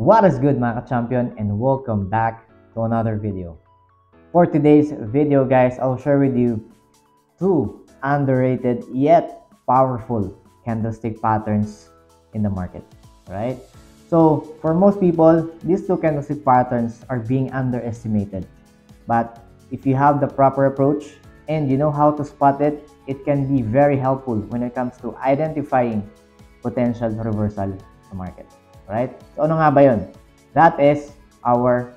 What is good mga ka-champion, and welcome back to another video. For today's video guys, I'll share with you two underrated yet powerful candlestick patterns in the market, right? So for most people, these two candlestick patterns are being underestimated. But if you have the proper approach and you know how to spot it, it can be very helpful when it comes to identifying potential reversal sa market. Right? So ano nga ba yun? That is our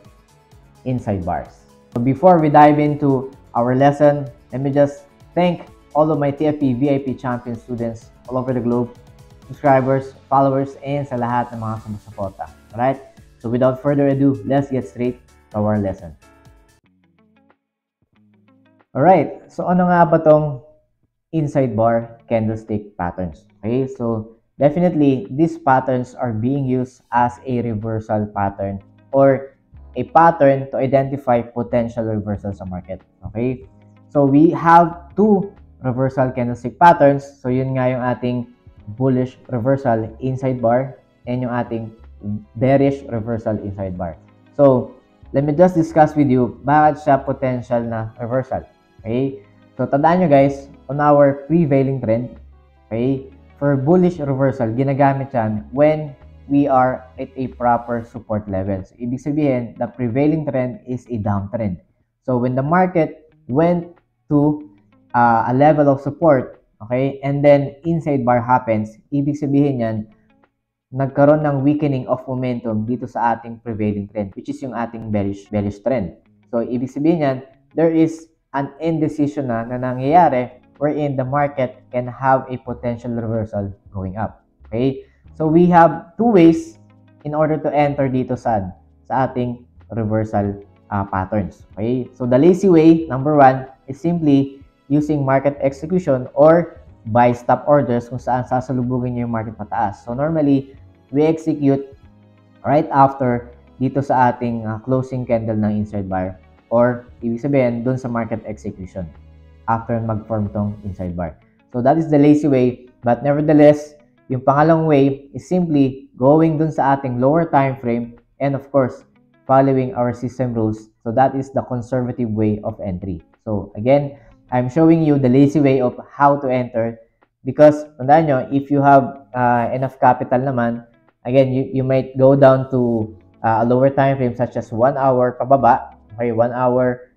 inside bars. So before we dive into our lesson, let me just thank all of my TFP VIP champion students all over the globe, subscribers, followers, and sa lahat ng mga sumusuporta. Alright? So without further ado, let's get straight to our lesson. Alright, so ano nga ba tong inside bar candlestick patterns? Okay, so definitely these patterns are being used as a reversal pattern or a pattern to identify potential reversal sa market. Okay, so we have two reversal candlestick patterns. So yun nga yung ating bullish reversal inside bar and yung ating bearish reversal inside bar. So let me just discuss with you bakit siya potential na reversal. Okay, so tandaan nyo guys, on our prevailing trend, okay, for bullish reversal, ginagamit yan when we are at a proper support level. So, ibig sabihin, the prevailing trend is a downtrend. So, when the market went to a level of support, okay, and then inside bar happens, ibig sabihin yan, nagkaroon ng weakening of momentum dito sa ating prevailing trend, which is yung ating bearish trend. So, ibig sabihin yan, there is an indecision na nangyayari wherein the market can have a potential reversal going up. Okay? So, we have two ways in order to enter dito sa ating reversal patterns. Okay? So, the lazy way, number one, is simply using market execution or buy stop orders kung saan sasalubugin nyo yung market pataas. So, normally, we execute right after dito sa ating closing candle ng inside bar or ibig sabihin dun sa market execution after mag-form tong inside bar. So that is the lazy way, but nevertheless, yung pangalawang way is simply going dun sa ating lower time frame and of course, following our system rules. So that is the conservative way of entry. So again, I'm showing you the lazy way of how to enter because tandaan nyo, if you have enough capital naman, again, you might go down to a lower time frame such as 1 hour pababa. Okay, 1 hour,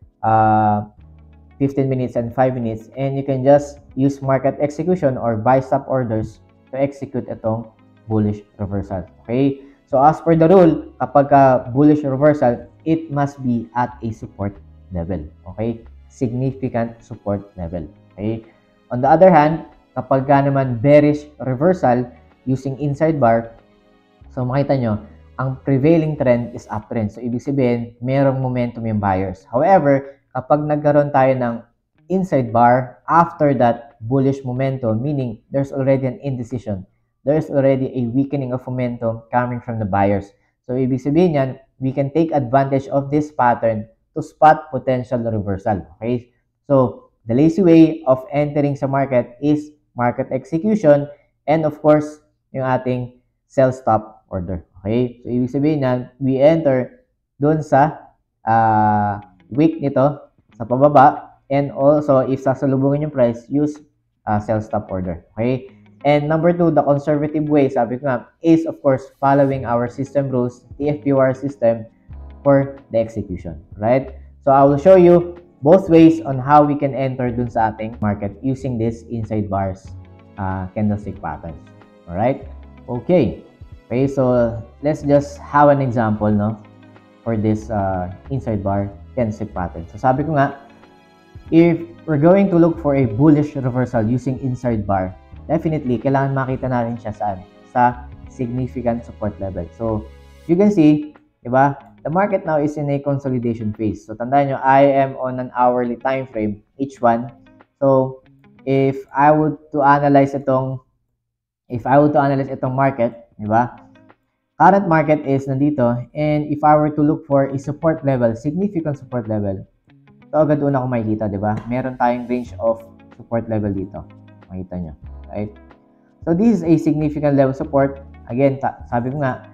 15 minutes, and 5 minutes. And you can just use market execution or buy stop orders to execute itong bullish reversal. Okay? So, as per the rule, kapag bullish reversal, it must be at a support level. Okay? Significant support level. Okay? On the other hand, kapag naman bearish reversal using inside bar, so makita nyo, ang prevailing trend is uptrend. So, ibig sabihin, merong momentum yung buyers. However, kapag nagkaroon tayo ng inside bar, after that bullish momentum, meaning there's already an indecision, there's already a weakening of momentum coming from the buyers. So, ibig sabihin yan, we can take advantage of this pattern to spot potential reversal. Okay? So, the lazy way of entering sa market is market execution and of course, yung ating sell stop order. Okay? So, ibig sabihin yan, we enter dun sa wick nito, sa pababa, and also, if sasalubungin yung price, use sell stop order. Okay? And number two, the conservative way, sabi ko nga, is of course, following our system rules, TFPWR system, for the execution. Right? So, I will show you both ways on how we can enter dun sa ating market using this inside bars candlestick patterns. Alright? Okay. Okay, so let's just have an example, no, for this inside bar candlestick pattern. So sabi ko nga, if we're going to look for a bullish reversal using inside bar, definitely kailangan makita natin siya saan? Sa significant support level. So you can see, diba, the market now is in a consolidation phase. So tandaan nyo, I am on an hourly time frame, each one. So if I would to analyze itong market, diba? Current market is nandito, and if I were to look for a support level, significant support level, ito agad una ko makikita, diba? Meron tayong range of support level dito. Makita nyo, right? So, this is a significant level support. Again, sabi ko nga,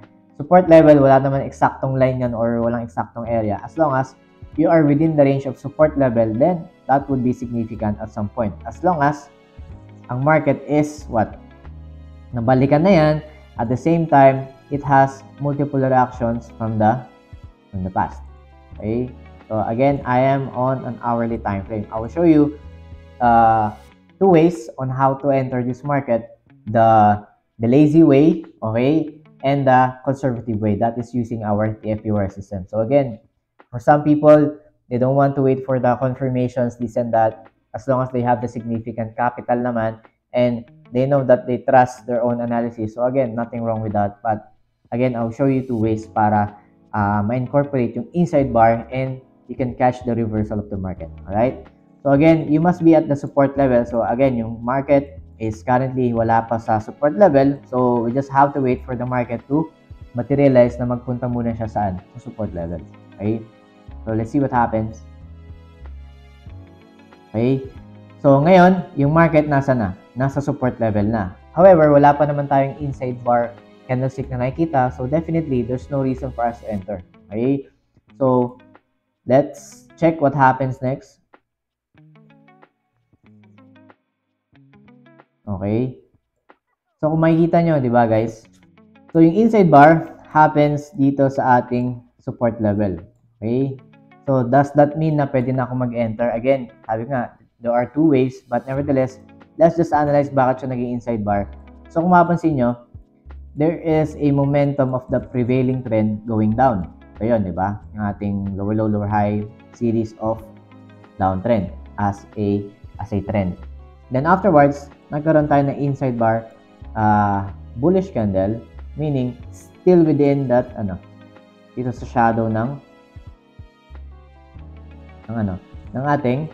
support level, wala naman eksaktong line yan or walang eksaktong area. As long as you are within the range of support level, then that would be significant at some point. As long as ang market is what? Nabalikan na yan. At the same time, it has multiple reactions from the past. Okay? So again, I am on an hourly time frame. I will show you two ways on how to enter this market. The lazy way, okay, and the conservative way. That is using our TFUR system. So again, for some people, they don't want to wait for the confirmations, this and that, as long as they have the significant capital naman, and they know that they trust their own analysis. So again, nothing wrong with that. But again, I'll show you two ways para ma-incorporate yung inside bar and you can catch the reversal of the market. Alright? So again, you must be at the support level. So again, yung market is currently wala pa sa support level. So we just have to wait for the market to materialize na magpunta muna siya saan? Sa support level. Okay? So let's see what happens. Okay? So ngayon, yung market nasa na? Nasa support level na. However, wala pa naman tayong inside bar candlestick na nakikita. So definitely, there's no reason for us to enter. Okay? So let's check what happens next. Okay? So kung makikita nyo, di ba guys? So yung inside bar happens dito sa ating support level. Okay? So does that mean na pwede na ako mag-enter? Again, sabi nga, there are two ways, but nevertheless, let's just analyze bakit siya naging inside bar. So kung mapapansin nyo, there is a momentum of the prevailing trend going down. So yun, di ba? Yung ating lower low, lower high series of downtrend as a trend. Then afterwards, nagkaroon tayo ng inside bar bullish candle, meaning still within that dito sa shadow ng ating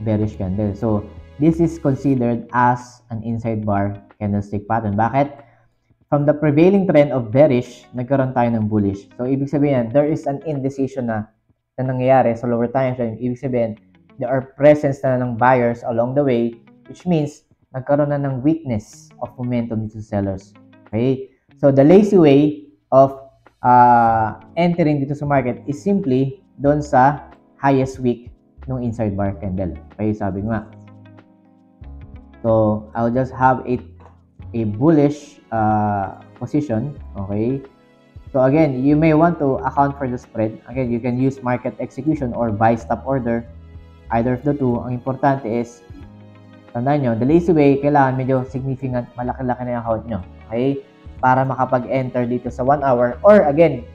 bearish candle. So this is considered as an inside bar candlestick pattern. Bakit? From the prevailing trend of bearish, nagkaroon tayo ng bullish. So ibig sabihin, there is an indecision na nangyayari sa lower time frame. Ibig sabihin, there are presence na ng buyers along the way, which means nagkaroon na ng weakness of momentum dito sa sellers. Okay? So the lazy way of entering dito sa market is simply doon sa highest wick ng inside bar candle. Okay, sabi nga. So I'll just have a bullish position. Okay. So again, you may want to account for the spread. Again, you can use market execution or buy stop order. Either of the two. Ang importante is, tandaan nyo, the lazy way, kailangan medyo significant, malaki-laki na yung account nyo. Okay? Para makapag-enter dito sa 1 hour. Or again,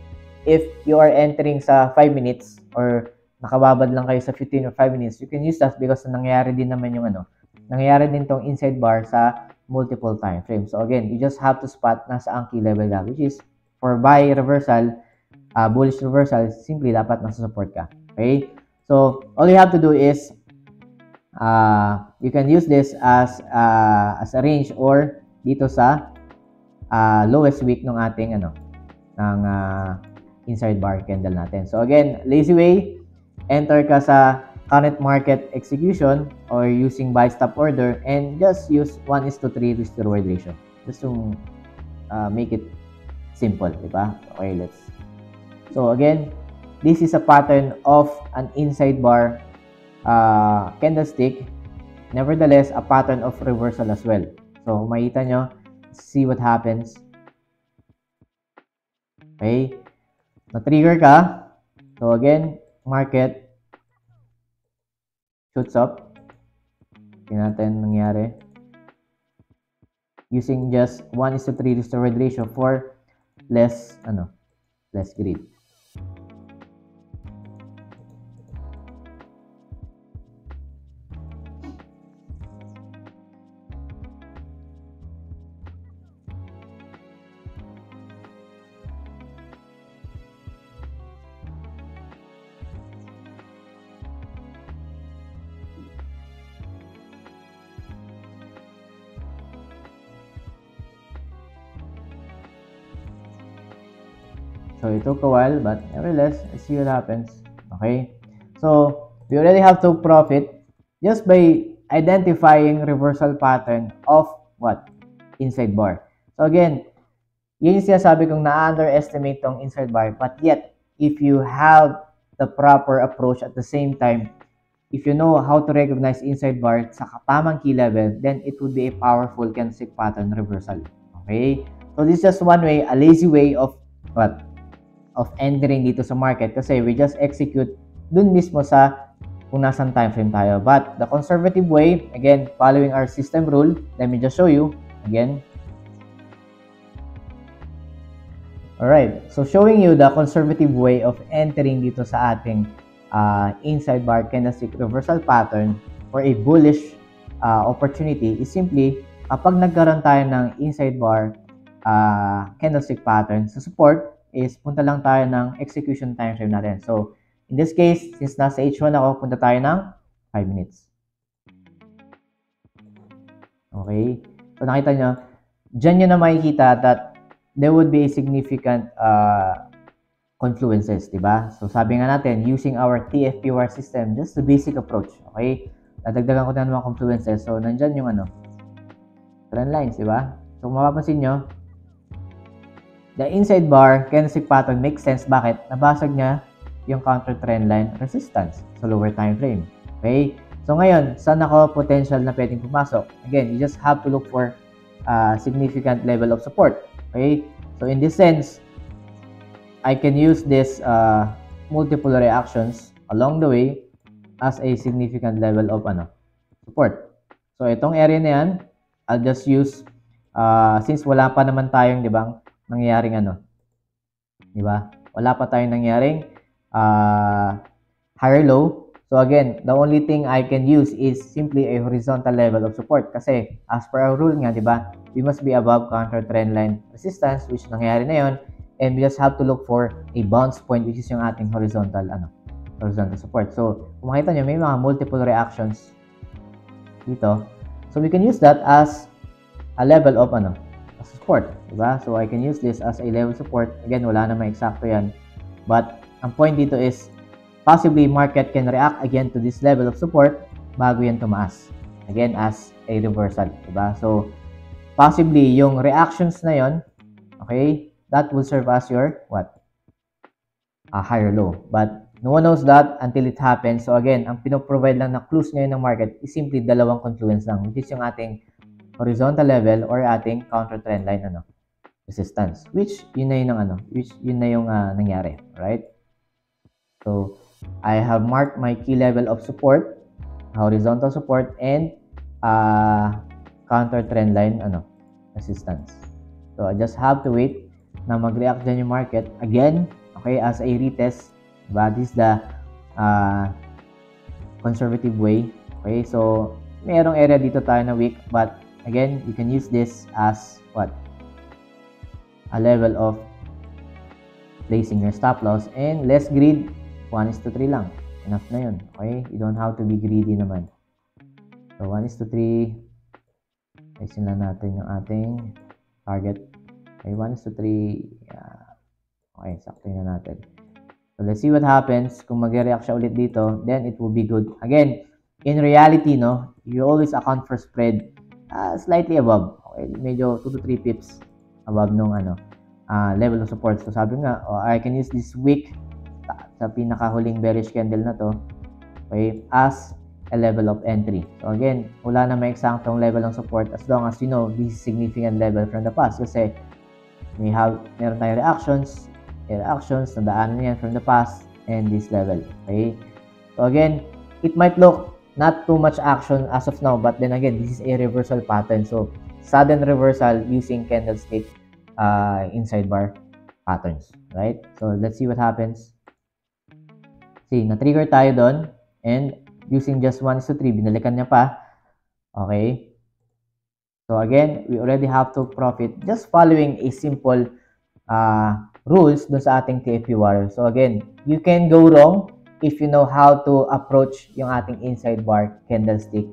if you are entering sa 5 minutes or nakababad lang kayo sa 15 or 5 minutes, you can use that because nangyayari din naman yung nangyayari din tong inside bar sa multiple time frames. So again, you just have to spot nasa ang key level ka, which is for buy reversal, bullish reversal, simply dapat nasa support ka. Okay? So all you have to do is you can use this as a range or dito sa lowest wick ng ating ng inside bar candle natin. So again, lazy way, enter ka sa current market execution or using buy stop order and just use 1:3 risk to reward ratio. Just to make it simple, di ba? Okay, so again, this is a pattern of an inside bar candlestick. Nevertheless, a pattern of reversal as well. So, makita nyo, see what happens. Okay? Na-trigger ka. So, again, market shoots up. Tingnan natin nangyari. Using just 1:3 risk to reward ratio for less greed. So it took a while, but nevertheless, let's see what happens. Okay, so we already have to profit just by identifying reversal pattern of what? Inside bar. So again, Yun yung sinasabi kong na-underestimate tong inside bar. But yet, if you have the proper approach at the same time, if you know how to recognize inside bar sa tamang key level, then it would be a powerful candlestick pattern reversal. Okay? So this is just one way, a lazy way of what? Of entering dito sa market kasi we just execute dun mismo sa kung nasan time frame tayo. But the conservative way, again, following our system rule, let me just show you again. Alright, so showing you the conservative way of entering dito sa ating inside bar candlestick reversal pattern for a bullish opportunity is simply kapag nagkaroon tayo ng inside bar candlestick pattern sa support is punta lang tayo ng execution time frame natin. So, in this case, since nasa H1 ako, punta tayo ng 5 minutes. Okay? So, nakita nyo, dyan nyo na makikita that there would be significant confluences, diba? So, sabi nga natin, using our TFPR system, just the basic approach, okay? Nadagdagan ko na ng mga confluences. So, nandyan yung trend lines, diba? So, mapapansin nyo, the inside bar candlestick pattern makes sense. Bakit? Nabasag niya yung counter trend line resistance sa lower time frame. Okay? So, ngayon, saan ako potential na pwedeng pumasok? Again, you just have to look for significant level of support. Okay? So, in this sense, I can use this multiple reactions along the way as a significant level of support. So, itong area na yan, I'll just use, since wala pa naman tayong, di ba, nangyaring di ba? Wala pa tayong nangyaring higher low. So, again, the only thing I can use is simply a horizontal level of support. Kasi, as per our rule nga, di ba, we must be above counter trend line resistance, which nangyari na yon. And we just have to look for a bounce point, which is yung ating horizontal support. So, kung makita nyo, may mga multiple reactions dito. So, we can use that as a level of as support, diba? So, I can use this as a level support. Again, wala namang eksakto yan. But, ang point dito is, possibly market can react again to this level of support bago yan tumaas. Again, as a reversal, diba? So, possibly, yung reactions na yon, okay, that will serve as your, what? A higher low. But, no one knows that until it happens. So, again, ang pinoprovide lang na clues ngayon ng market is simply dalawang confluence lang, which is yung ating horizontal level or ating counter trend line resistance, which yun na yung nangyari, right? So, I have marked my key level of support, horizontal support, and counter trend line resistance. So, I just have to wait na mag-react dyan yung market again, okay, as a retest. But this is the conservative way. Okay, so mayroong area dito tayo na weak, but again, you can use this as what? A level of placing your stop loss and less greed. 1:3 lang. Enough na yun. Okay? You don't have to be greedy naman. So, 1:3. Ayusin lang natin yung ating target. Okay, 1:3. Yeah. Okay, saktuin na natin. So, let's see what happens. Kung mag-react siya ulit dito, then it will be good. Again, in reality, no, you always account for spread slightly above. Okay, medyo 2 to 3 pips above nung level of support. So, sabi nga, I can use this wick sa pinakahuling bearish candle na to, okay, as a level of entry. So, again, wala na may eksaktong level ng support as long as you know this is significant level from the past. Kasi, meron tayong reactions, nadaanan yan from the past, and this level. Okay? So, again, it might look not too much action as of now, but then again, this is a reversal pattern. So, sudden reversal using candlestick inside bar patterns. Right? So, let's see what happens. See, na-trigger tayo doon, and using just 1:3, binalikan niya pa. Okay? So, again, we already have to profit just following a simple rules dun sa ating TFP warrior. So again, you can go wrong if you know how to approach yung ating inside bar candlestick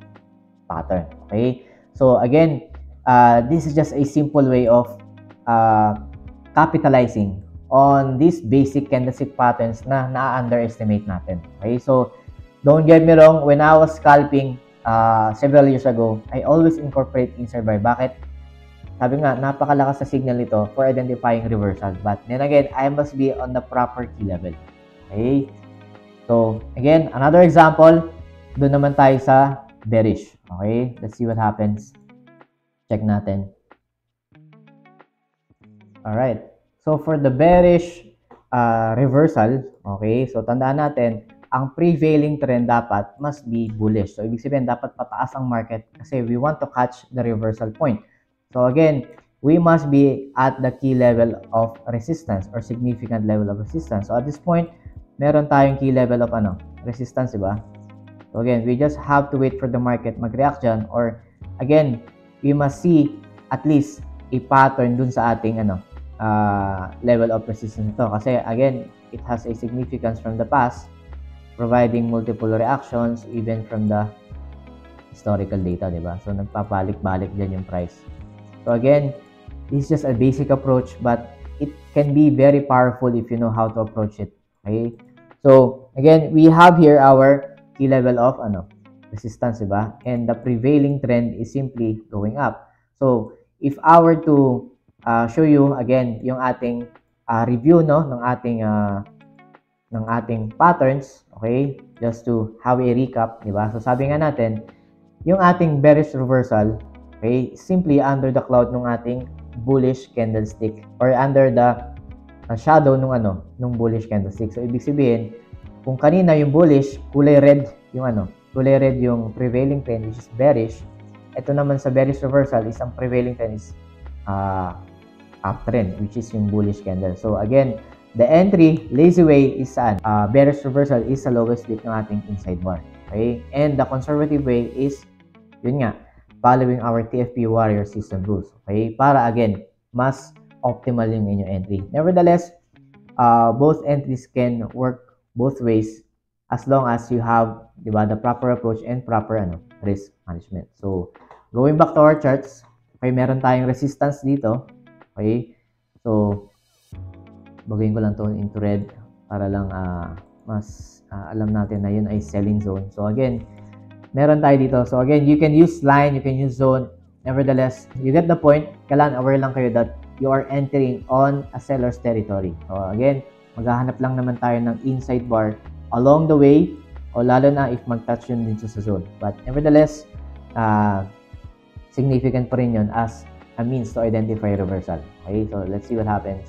pattern. Okay? So again, this is just a simple way of capitalizing on these basic candlestick patterns na na-underestimate natin. Okay? So don't get me wrong, when I was scalping several years ago, I always incorporate inside bar. Bakit? sabi nga, napakalakas sa signal nito for identifying reversal. But then again, I must be on the proper key level. Okay? So, again, another example, doon naman tayo sa bearish. Okay? Let's see what happens. Check natin. Alright. So, for the bearish reversal, okay? So, tandaan natin, ang prevailing trend dapat must be bullish. So, ibig sabihin, dapat pataas ang market kasi we want to catch the reversal point. So, again, we must be at the key level of resistance or significant level of resistance. So, at this point, meron tayong key level of resistance, diba? So, again, we just have to wait for the market mag-react dyan, or, again, we must see at least a pattern dun sa ating level of resistance nito. Kasi, again, it has a significance from the past, providing multiple reactions even from the historical data, diba? So, nagpapalik-balik dyan yung price. So, again, this is just a basic approach, but it can be very powerful if you know how to approach it. Okay? So, again, we have here our key level of resistance, diba? And the prevailing trend is simply going up. So, if I were to show you again yung ating review ng ating patterns, okay? Just to have a recap, diba? So, sabi nga natin, yung ating bearish reversal, okay, simply under the cloud ng ating bullish candlestick or under the shadow nung bullish candlestick. So, ibig sabihin, kung kanina yung bullish, kulay red yung prevailing trend, which is bearish. Ito naman sa bearish reversal, isang prevailing trend is uptrend, which is yung bullish candle. So, again, the entry, lazy way is saan? Bearish reversal is sa lowest wick ng ating inside bar. Okay? And the conservative way is, yun nga, following our TFP Warrior system rules. Okay? Para, again, mas optimal yung inyong entry. Nevertheless, both entries can work both ways as long as you have, diba, the proper approach and proper risk management. So, going back to our charts, okay, meron tayong resistance dito. Okay? So, baguhin ko lang to into red para lang mas alam natin na yun ay selling zone. So, again, meron tayo dito. So, again, you can use line, you can use zone. Nevertheless, you get the point. Kailangan aware lang kayo that you are entering on a seller's territory. So, again, maghahanap lang naman tayo ng inside bar along the way, o lalo na if mag-touch yun din sa zone. But nevertheless, significant pa rin yun as a means to identify reversal. Okay, so let's see what happens.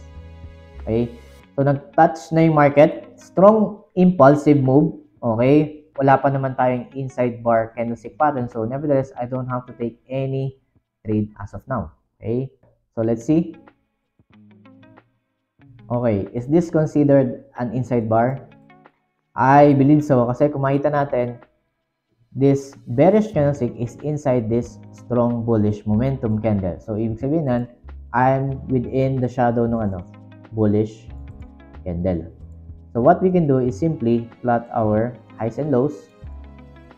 Okay, so nag-touch na yung market, strong impulsive move. Okay, wala pa naman tayong inside bar candlestick pattern, so nevertheless, I don't have to take any trade as of now. Okay, so let's see. Okay, is this considered an inside bar? I believe so, kasi kung makita natin, this bearish candlestick is inside this strong bullish momentum candle. So, ibig sabihin nan, I'm within the shadow ng bullish candle. So, what we can do is simply plot our highs and lows.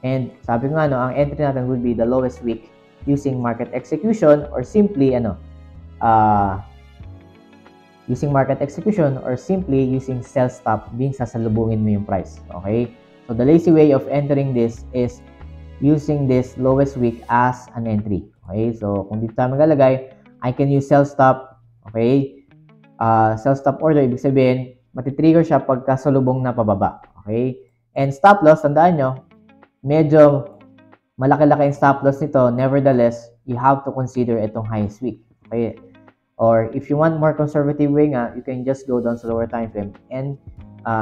And sabi nga, ang entry natin would be the lowest wick using market execution or simply, using market execution or simply using sell stop being sasalubungin mo yung price. Okay? So, the lazy way of entering this is using this lowest wick as an entry. Okay? So, kung dito tayo maglalagay, I can use sell stop. Okay? Sell stop order, ibig sabihin, matitrigger siya pagka salubong na pababa. Okay? And stop loss, tandaan nyo, medyo malaki-laki yung stop loss nito. Nevertheless, you have to consider itong highest wick. Okay? Or if you want more conservative way nga, you can just go down sa lower time frame and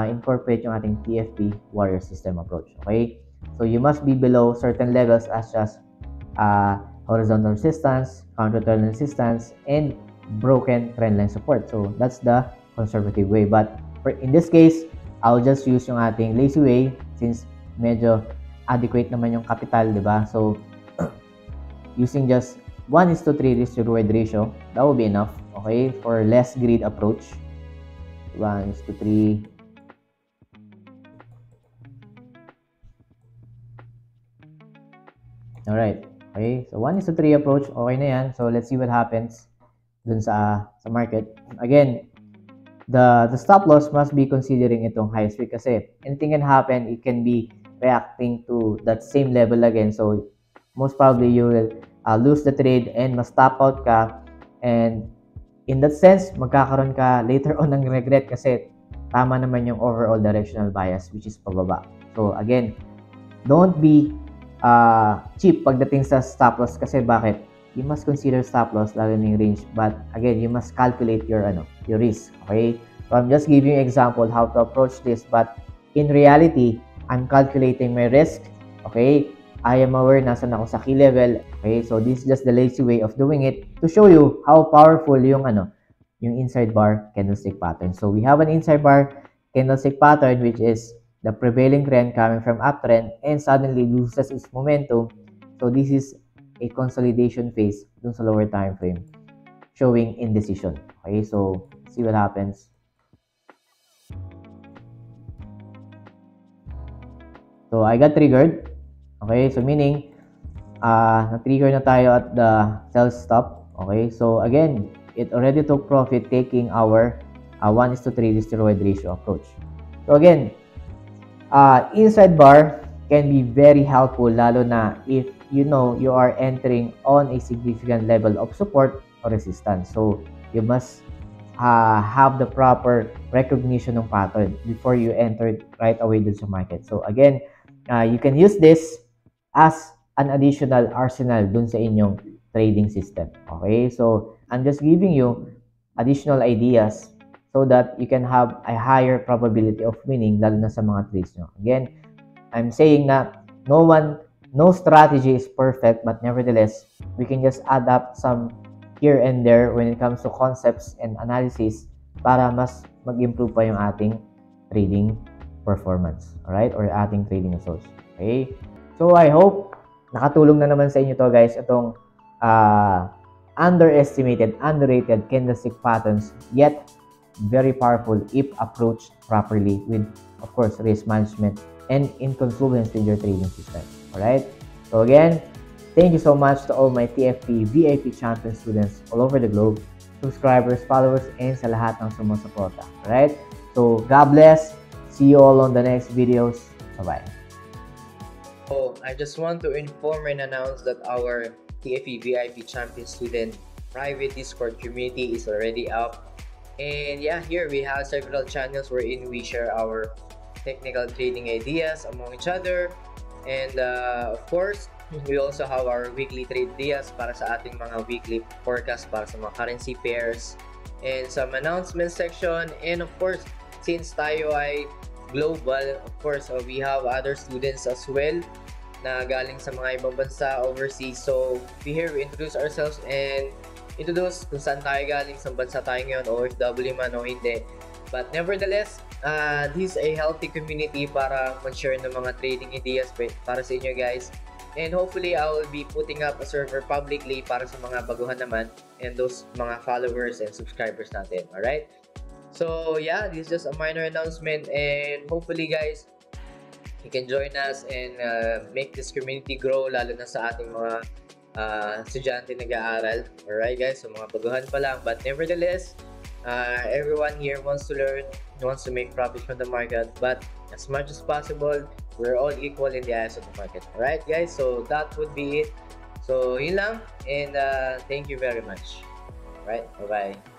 incorporate yung ating TFP Warrior system approach. Okay? So, you must be below certain levels as just horizontal resistance, counter trend resistance, and broken trendline support. So, that's the conservative way. But in this case, I'll just use yung ating lazy way since medyo adequate naman yung capital, diba? So, using just 1:3 risk to reward ratio, that will be enough, okay, for less greed approach. 1:3. Alright, okay, so 1:3 approach, okay na yan. So, let's see what happens dun sa market. Again, the stop loss must be considering itong highest wick kasi anything can happen. It can be reacting to that same level again. So, most probably you will lose the trade and mas stop out ka And in that sense, magkakaroon ka later on ng regret kasi tama naman yung overall directional bias, which is pababa. So again, don't be cheap pagdating sa stop loss kasi bakit? You must consider stop loss lalo na yung range, but again, you must calculate your risk, okay? So I'm just giving you example how to approach this, but in reality, I'm calculating my risk, okay? I am aware nasan ako sa key level, okay? So this is just the lazy way of doing it to show you how powerful yung inside bar candlestick pattern. So we have an inside bar candlestick pattern which is the prevailing trend coming from uptrend and suddenly loses its momentum. So this is a consolidation phase dun sa lower time frame showing indecision. Okay, so see what happens. So I got triggered. Okay, so meaning na-trigger na tayo at the sell stop. Okay, so again, it already took profit taking our 1:3 steroid ratio approach. So again, inside bar can be very helpful lalo na if you know you are entering on a significant level of support or resistance. So you must have the proper recognition ng pattern before you enter right away dun sa market. So again, you can use this as an additional arsenal dun sa inyong trading system. Okay? So I'm just giving you additional ideas so that you can have a higher probability of winning lalo na sa mga trades nyo. Again, I'm saying na no strategy is perfect, but nevertheless, we can just add up some here and there when it comes to concepts and analysis para mas mag-improve pa yung ating trading performance, alright? Or ating trading results. Okay? So I hope nakatulong na naman sa inyo to guys, itong underestimated, underrated candlestick patterns, yet very powerful if approached properly with, of course, risk management and in confluence with your trading system. Alright? So again, thank you so much to all my TFP VIP champion students all over the globe, subscribers, followers, and sa lahat ng sumusuporta. Alright? So God bless. See you all on the next videos. Bye-bye. Oh, I just want to inform and announce that our TFP VIP champion student private Discord community is already up. And yeah, here we have several channels wherein we share our technical trading ideas among each other. And of course, we also have our weekly trade ideas para sa ating mga weekly forecast para sa mga currency pairs and some announcement section. And of course, since tayo ay global, of course, we have other students as well na galing sa mga ibang bansa overseas. So we here we introduce ourselves and introduce kung saan tayo galing, sa bansa tayo ngayon, OFW man o hindi. But nevertheless, this is a healthy community para mag-share ng mga trading ideas para sa inyo guys. And hopefully, I will be putting up a server publicly para sa mga baguhan naman and those mga followers and subscribers natin. Alright? So yeah, this is just a minor announcement and hopefully guys, you can join us and make this community grow lalo na sa ating mga estudyante nag-aaral. Alright guys, so mga baguhan pa lang. But nevertheless, everyone here wants to learn, wants to make profit from the market. But as much as possible, we're all equal in the eyes of the market. Alright guys, so that would be it. So yun lang and thank you very much. Alright, bye-bye.